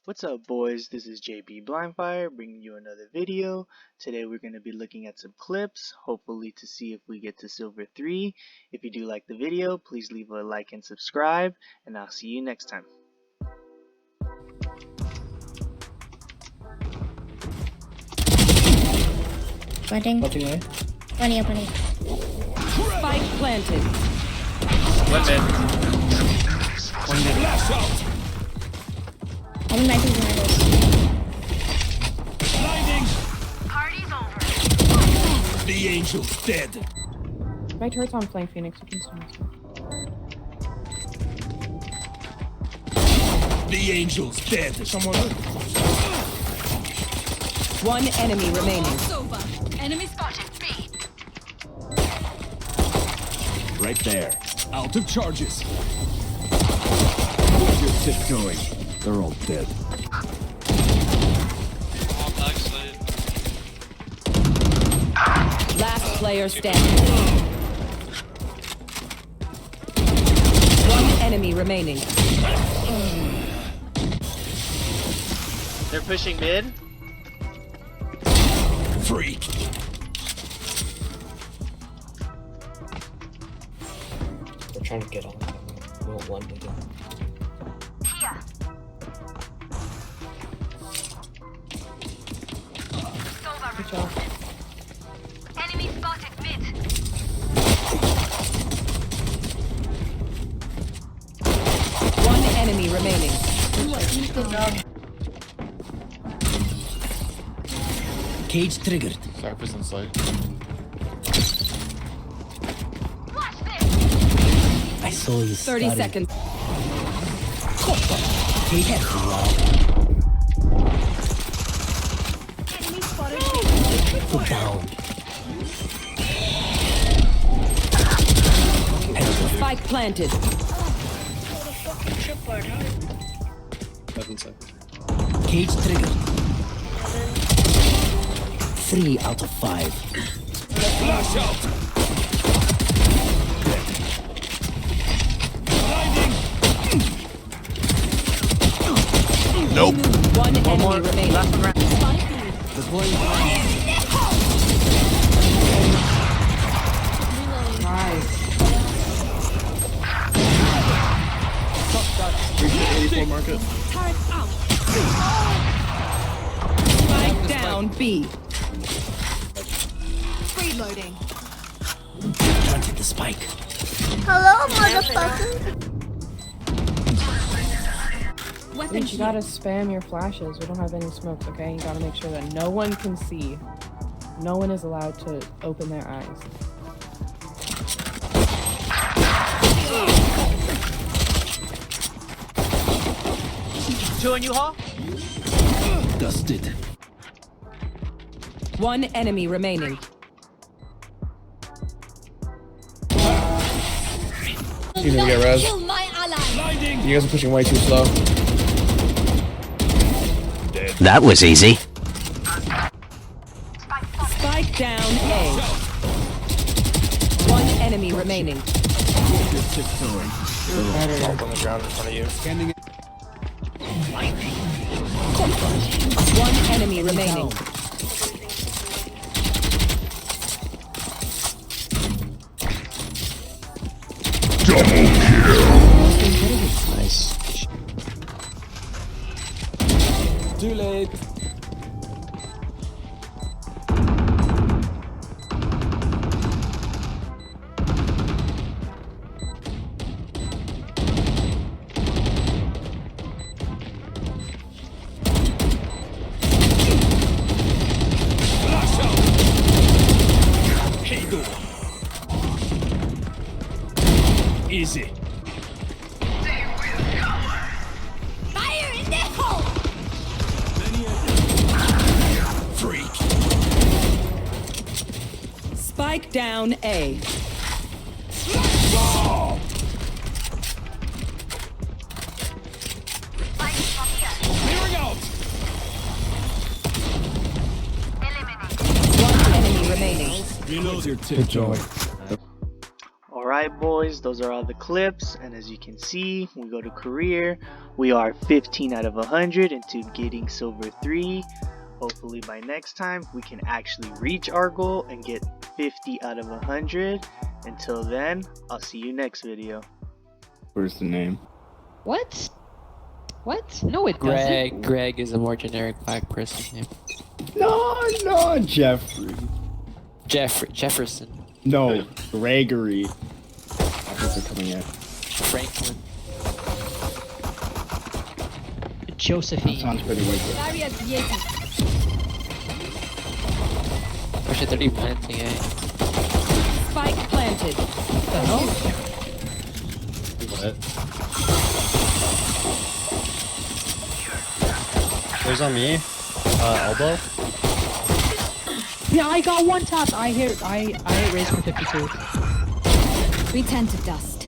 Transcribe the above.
What's up, boys? This is JB Blindfire bringing you another video. Today we're going to be looking at some clips, hopefully to see if we get to Silver 3. If you do like the video, please leave a like and subscribe, and I'll see you next time. Planting. Plenty. Spike planted. One mid. One mid. Only my two behind us. Blinding. Party's over. The angel's dead. My turret's on flank, Phoenix. You can swing this way. The angel's dead. Someone. One enemy remaining. It's over. Enemy spotted. B. Right there. Out of charges. You're tiptoeing. They're all dead. Last player standing. One enemy remaining. They're pushing mid. Freak. They're trying to get on. We don't want to get on. Here. It's over. Good job. Enemy spotted mid. One enemy remaining. Good job. Cage triggered. Cypher's in sight. Watch this. I saw you 30 seconds. Cage Enemy spotted Put down. Spike planted. Cage triggered. 3 out of 5. Flash out. Blinding. Nope. One enemy remaining. Market. Spike down B. Reloading. Planted the spike. Hello, motherfucker. Dude, you gotta spam your flashes. We don't have any smokes, okay? You gotta make sure that no one can see. No one is allowed to open their eyes. Two on you, Hall. Dusted. One enemy remaining. You need to get res. Kill my ally. Blinding. You guys are pushing way too slow. That was easy. Spike down A. One enemy remaining. You're tiptoeing. Bump on the ground in front of you. Standing. One enemy remaining. Nice. Too late. Flash out. Hey, go. Easy. Fire in the hole. Freak. Spike down A. Oh. Spike from here. Clearing out. Eliminate. One enemy remaining. Reload your tiptoeing. Alright boys, those are all the clips, and as you can see, we go to career, we are 15 out of 100 into getting silver 3. Hopefully by next time we can actually reach our goal and get 50 out of 100. Until then, I'll see you next video. Where's the name? What? What? No, it doesn't. Greg is a more generic black person name. No, Jeffrey. Jefferson. No, Gregory. I think they're coming in. Franklin. That Josephine. sounds pretty wicked. Barrier created. Oh shit, they're planting, eh? Spike planted. What the hell? What? Where's on me? Elbow? Yeah, I got one tap. I hit raise for 52. We tend to dust.